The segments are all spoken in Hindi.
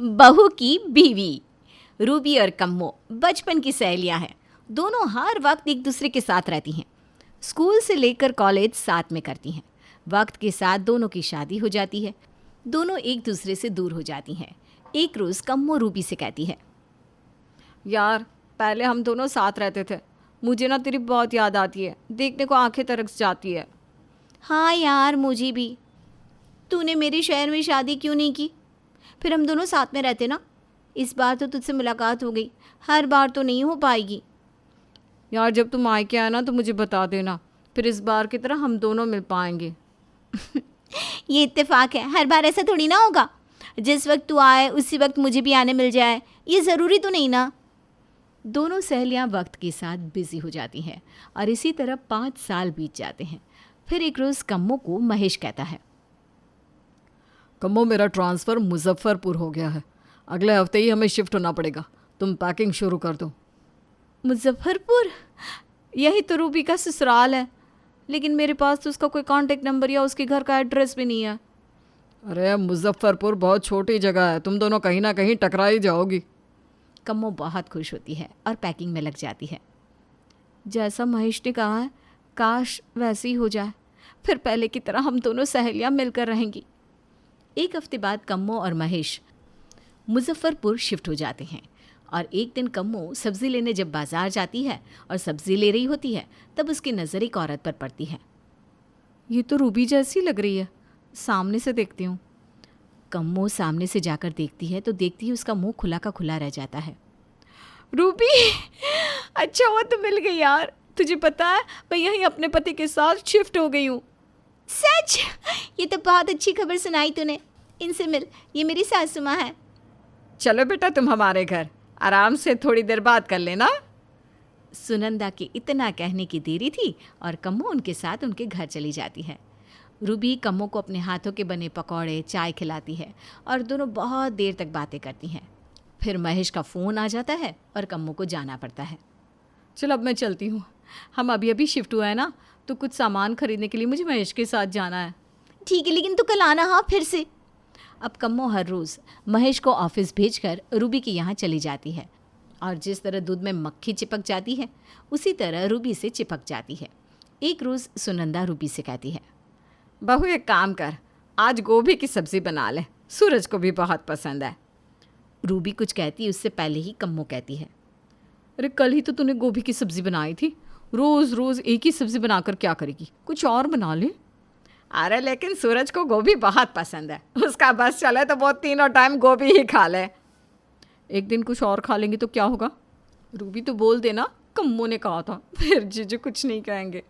बहू की बीवी। रूबी और कम्मो बचपन की सहेलियां हैं। दोनों हर वक्त एक दूसरे के साथ रहती हैं। स्कूल से लेकर कॉलेज साथ में करती हैं। वक्त के साथ दोनों की शादी हो जाती है। दोनों एक दूसरे से दूर हो जाती हैं। एक रोज़ कम्मो रूबी से कहती है, यार पहले हम दोनों साथ रहते थे, मुझे ना तेरी बहुत याद आती है, देखने को आंखें तरस जाती है। हाँ यार, मुझे भी। तूने मेरे शहर में शादी क्यों नहीं की? फिर हम दोनों साथ में रहते ना। इस बार तो तुझसे मुलाकात हो गई, हर बार तो नहीं हो पाएगी। यार जब तुम मायके आए ना तो मुझे बता देना, फिर इस बार की तरह हम दोनों मिल पाएंगे। ये इत्तेफाक है, हर बार ऐसा थोड़ी ना होगा। जिस वक्त तू आए उसी वक्त मुझे भी आने मिल जाए, ये ज़रूरी तो नहीं ना। दोनों सहेलियां वक्त के साथ बिजी हो जाती हैं और इसी तरह 5 साल बीत जाते हैं। फिर एक रोज़ कम्मो को महेश कहता है, कम्मो मेरा ट्रांसफ़र मुजफ्फरपुर हो गया है, अगले हफ्ते ही हमें शिफ्ट होना पड़ेगा, तुम पैकिंग शुरू कर दो। मुजफ्फरपुर? यही तो रूबी का ससुराल है, लेकिन मेरे पास तो उसका कोई कांटेक्ट नंबर या उसके घर का एड्रेस भी नहीं है। अरे मुजफ्फरपुर बहुत छोटी जगह है, तुम दोनों कहीं ना कहीं टकरा ही जाओगी। कम्मो बहुत खुश होती है और पैकिंग में लग जाती है। जैसा महेश ने कहा है, काश वैसे ही हो जाए, फिर पहले की तरह हम दोनों सहेलियां मिलकर रहेंगी। एक हफ्ते बाद कम्मो और महेश मुजफ्फरपुर शिफ्ट हो जाते हैं और एक दिन कम्मो सब्ज़ी लेने जब बाज़ार जाती है और सब्ज़ी ले रही होती है, तब उसकी नज़र एक औरत पर पड़ती है। ये तो रूबी जैसी लग रही है, सामने से देखती हूँ। कम्मो सामने से जाकर देखती है तो देखती है उसका मुंह खुला का खुला रह जाता है। रूबी, अच्छा हुआ तो मिल गई यार। तुझे पता है मैं यहीं अपने पति के साथ शिफ्ट हो गई हूँ। सच? ये तो बहुत अच्छी खबर सुनाई तूने। इनसे मिल, ये मेरी सासू माँ है। चलो बेटा तुम हमारे घर, आराम से थोड़ी देर बात कर लेना। सुनंदा के इतना कहने की देरी थी और कम्मो उनके साथ उनके घर चली जाती है। रूबी कम्मो को अपने हाथों के बने पकौड़े, चाय खिलाती है और दोनों बहुत देर तक बातें करती हैं। फिर महेश का फ़ोन आ जाता है और कम्मो को जाना पड़ता है। चलो अब मैं चलती हूँ, हम अभी अभी शिफ्ट हुआ है ना, तो कुछ सामान खरीदने के लिए मुझे महेश के साथ जाना है। ठीक है, लेकिन तू कल आना हाँ फिर से। अब कम्मो हर रोज़ महेश को ऑफिस भेजकर रूबी के यहाँ चली जाती है और जिस तरह दूध में मक्खी चिपक जाती है, उसी तरह रूबी से चिपक जाती है। एक रोज़ सुनंदा रूबी से कहती है, बहू एक काम कर, आज गोभी की सब्ज़ी बना ले, सूरज को भी बहुत पसंद है। रूबी कुछ कहती उससे पहले ही कम्मो कहती है, अरे कल ही तो तूने गोभी की सब्ज़ी बनाई थी, रोज़ रोज़ एक ही सब्ज़ी बनाकर क्या करेगी, कुछ और बना ले। अरे लेकिन सूरज को गोभी बहुत पसंद है, उसका बस चले तो वो तीनों टाइम गोभी ही खा ले। एक दिन कुछ और खा लेंगे तो क्या होगा? रूबी तो बोल देना कम्मो ने कहा था, फिर जीजू कुछ नहीं कहेंगे।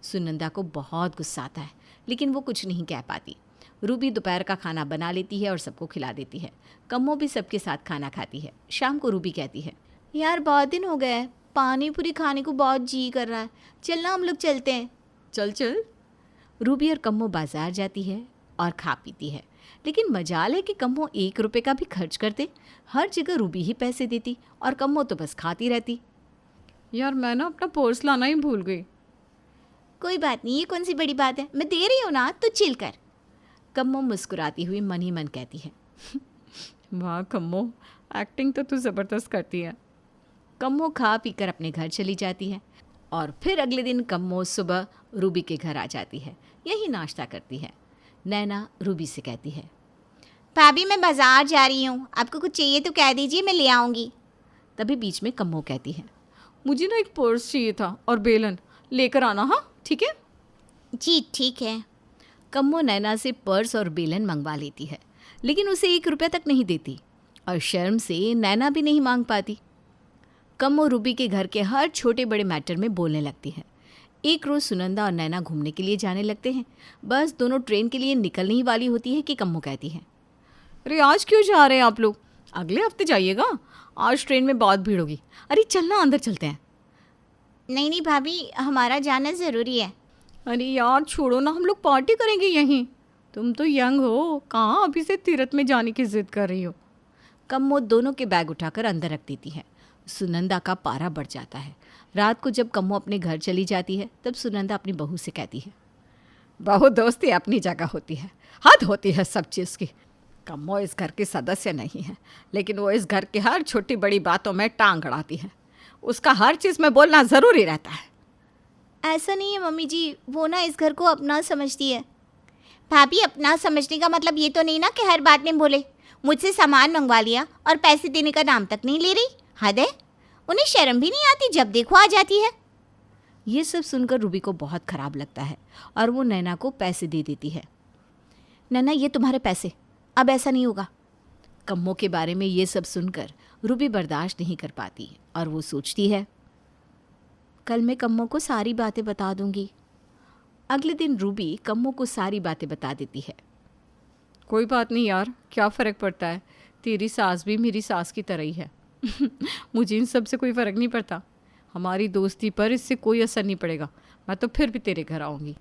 सुनंदा को बहुत गुस्सा आता है, लेकिन वो कुछ नहीं कह पाती। रूबी दोपहर का खाना बना लेती है और सबको खिला देती है। कम्मो भी सबके साथ खाना खाती है। शाम को रूबी कहती है, यार बहुत दिन हो गए, पानी पूरी खाने को बहुत जी कर रहा है, चलना हम लोग चलते हैं। चल चल। रूबी और कम्मो बाजार जाती है और खा पीती है, लेकिन मजाल है कि कम्मो 1 रुपये का भी खर्च करते। हर जगह रूबी ही पैसे देती और कम्मो तो बस खाती रहती। यार मैं ना अपना पर्स लाना ही भूल गई। कोई बात नहीं, ये कौन सी बड़ी बात है, मैं दे रही हूँ ना, तो चिल कर। कम्मो मुस्कुराती हुई मन ही मन कहती है, वाह कम्मो, एक्टिंग तो तू ज़बरदस्त करती है। कम्मो खा पीकर अपने घर चली जाती है और फिर अगले दिन कम्मो सुबह रूबी के घर आ जाती है। यही नाश्ता करती है। नैना रूबी से कहती है, भाभी मैं बाजार जा रही हूँ, आपको कुछ चाहिए तो कह दीजिए, मैं ले आऊँगी। तभी बीच में कम्मो कहती है, मुझे ना एक पर्स चाहिए था और बेलन, लेकर आना। हाँ ठीक है जी ठीक है। कम्मो नैना से पर्स और बेलन मंगवा लेती है, लेकिन उसे 1 रुपया तक नहीं देती और शर्म से नैना भी नहीं मांग पाती। कम्मो रूबी के घर के हर छोटे बड़े मैटर में बोलने लगती है। एक रोज़ सुनंदा और नैना घूमने के लिए जाने लगते हैं। बस दोनों ट्रेन के लिए निकलने ही वाली होती है कि कम्मो कहती है, अरे आज क्यों जा रहे हैं आप लोग, अगले हफ्ते जाइएगा, आज ट्रेन में बहुत भीड़ होगी। अरे चलना अंदर चलते हैं। नहीं नहीं भाभी, हमारा जाना ज़रूरी है। अरे यार छोड़ो ना, हम लोग पार्टी करेंगे यहीं, तुम तो यंग हो, कहाँ अभी से तीरथ में जाने की जिद कर रही हो। कम्मो दोनों के बैग उठाकर अंदर रख देती है। सुनंदा का पारा बढ़ जाता है। रात को जब कम्मो अपने घर चली जाती है, तब सुनंदा अपनी बहू से कहती है, बहू दोस्ती अपनी जगह होती है, हद होती है सब चीज़ की। कम्मो इस घर की सदस्य नहीं है, लेकिन वो इस घर की हर छोटी बड़ी बातों में टांग अड़ाती है। उसका हर चीज़ में बोलना ज़रूरी रहता है। ऐसा नहीं है मम्मी जी, वो ना इस घर को अपना समझती है। भाभी, अपना समझने का मतलब ये तो नहीं ना कि हर बात में बोले। मुझसे सामान मंगवा लिया और पैसे देने का नाम तक नहीं ले रही। हद है, उन्हें शर्म भी नहीं आती, जब देखो आ जाती है। ये सब सुनकर रूबी को बहुत ख़राब लगता है और वो नैना को पैसे दे देती है। नैना, ये तुम्हारे पैसे, अब ऐसा नहीं होगा। कम्मो के बारे में ये सब सुनकर रूबी बर्दाश्त नहीं कर पाती और वो सोचती है, कल मैं कम्मो को सारी बातें बता दूंगी। अगले दिन रूबी कम्मो को सारी बातें बता देती है। कोई बात नहीं यार, क्या फ़र्क पड़ता है, तेरी सास भी मेरी सास की तरह ही है। मुझे इन सब से कोई फ़र्क नहीं पड़ता। हमारी दोस्ती पर इससे कोई असर नहीं पड़ेगा। मैं तो फिर भी तेरे घर आऊँगी।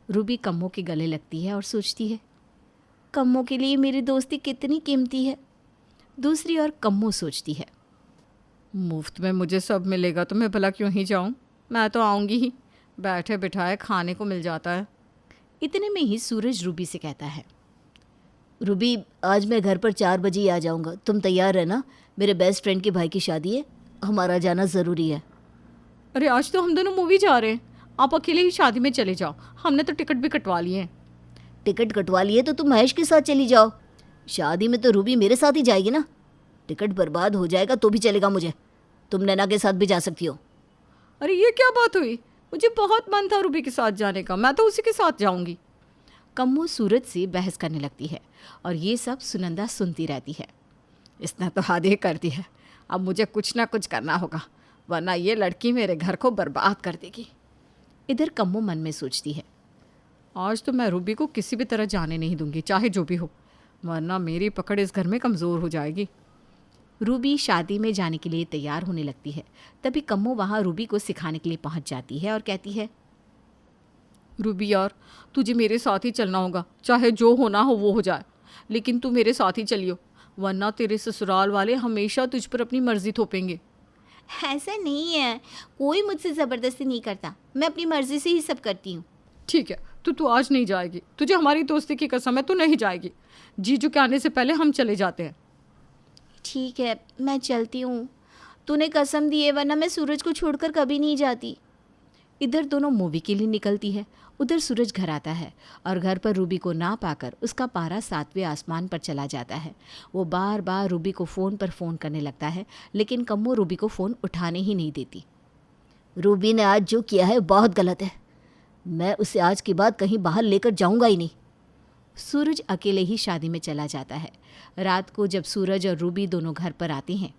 रूबी कम्मो के गले लगती है और सोचती है, कम्मो के लिए मेरी दोस्ती कितनी कीमती है। दूसरी ओर कम्मो सोचती है, मुफ्त में मुझे सब मिलेगा तो मैं भला क्यों ही जाऊँ, मैं तो आऊँगी ही, बैठे बिठाए खाने को मिल जाता है। इतने में ही सूरज रूबी से कहता है, रूबी, आज मैं घर पर 4 बजे ही आ जाऊँगा, तुम तैयार रहना। मेरे बेस्ट फ्रेंड के भाई की शादी है, हमारा जाना ज़रूरी है। अरे आज तो हम दोनों मूवी जा रहे हैं, आप अकेले ही शादी में चले जाओ, हमने तो टिकट भी कटवा लिए हैं। टिकट कटवा लिए तो तुम महेश के साथ चली जाओ। शादी में तो रूबी मेरे साथ ही जाएगी ना। टिकट बर्बाद हो जाएगा तो भी चलेगा मुझे, तुम नैना के साथ भी जा सकती हो। अरे ये क्या बात हुई, मुझे बहुत मन था रूबी के साथ जाने का, मैं तो उसी के साथ जाऊंगी। कम्मो सूरज से बहस करने लगती है और ये सब सुनंदा सुनती रहती है। इसने तो हद ही कर दी है, अब मुझे कुछ ना कुछ करना होगा, वरना ये लड़की मेरे घर को बर्बाद कर देगी। इधर कम्मो मन में सोचती है, आज तो मैं रूबी को किसी भी तरह जाने नहीं दूंगी, चाहे जो भी हो, वरना मेरी पकड़ इस घर में कमज़ोर हो जाएगी। रूबी शादी में जाने के लिए तैयार होने लगती है। तभी कम्मो वहाँ रूबी को सिखाने के लिए पहुँच जाती है और कहती है, रूबी यार, तुझे मेरे साथ ही चलना होगा, चाहे जो होना हो वो हो जाए, लेकिन तू मेरे साथ ही चलियो, वरना तेरे ससुराल वाले हमेशा तुझ पर अपनी मर्जी थोपेंगे। ऐसा नहीं है, कोई मुझसे ज़बरदस्ती नहीं करता, मैं अपनी मर्जी से ही सब करती हूँ। ठीक है, तू आज नहीं जाएगी, तुझे हमारी दोस्ती की कसम है, तू नहीं जाएगी। जीजू के आने से पहले हम चले जाते हैं। ठीक है, मैं चलती हूँ, तूने कसम दी है, वरना मैं सूरज को छोड़कर कभी नहीं जाती। इधर दोनों मूवी के लिए निकलती है। उधर सूरज घर आता है और घर पर रूबी को ना पाकर उसका पारा 7वें आसमान पर चला जाता है। वो बार बार रूबी को फ़ोन पर फ़ोन करने लगता है, लेकिन कम्मो रूबी को फ़ोन उठाने ही नहीं देती। रूबी ने आज जो किया है बहुत गलत है, मैं उसे आज के बाद कहीं बाहर लेकर जाऊंगा ही नहीं। सूरज अकेले ही शादी में चला जाता है। रात को जब सूरज और रूबी दोनों घर पर आते हैं,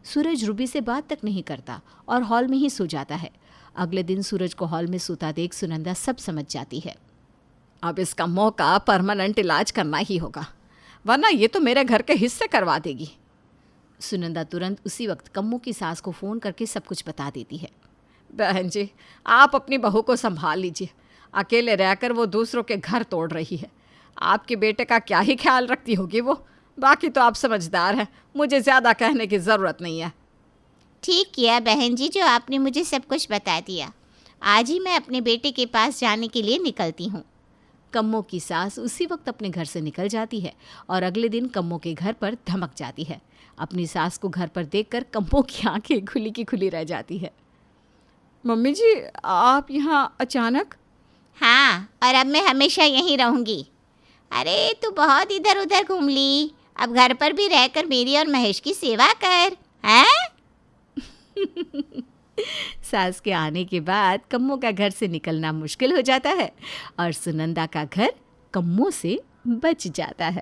सूरज रूबी से बात तक नहीं करता और हॉल में ही सो जाता है। अगले दिन सूरज को हॉल में सोता देख सुनंदा सब समझ जाती है। अब इस कम्मो का परमानेंट इलाज करना ही होगा, वरना ये तो मेरे घर के हिस्से करवा देगी। सुनंदा तुरंत उसी वक्त कम्मो की सास को फ़ोन करके सब कुछ बता देती है। बहन जी, आप अपनी बहू को संभाल लीजिए, अकेले रहकर वो दूसरों के घर तोड़ रही है। आपके बेटे का क्या ही ख्याल रखती होगी वो, बाकी तो आप समझदार हैं, मुझे ज़्यादा कहने की ज़रूरत नहीं है। ठीक किया बहन जी, जो आपने मुझे सब कुछ बता दिया। आज ही मैं अपने बेटे के पास जाने के लिए निकलती हूँ। कम्मो की सास उसी वक्त अपने घर से निकल जाती है और अगले दिन कम्मो के घर पर धमक जाती है। अपनी सास को घर पर देखकर कम्मो की आंखें खुली की खुली रह जाती है। मम्मी जी, आप यहाँ अचानक? हाँ, और अब मैं हमेशा यहीं रहूँगी। अरे तू बहुत इधर उधर घूम ली, अब घर पर भी रहकर मेरी और महेश की सेवा कर, हैं? सास के आने के बाद कम्मो का घर से निकलना मुश्किल हो जाता है और सुनंदा का घर कम्मो से बच जाता है।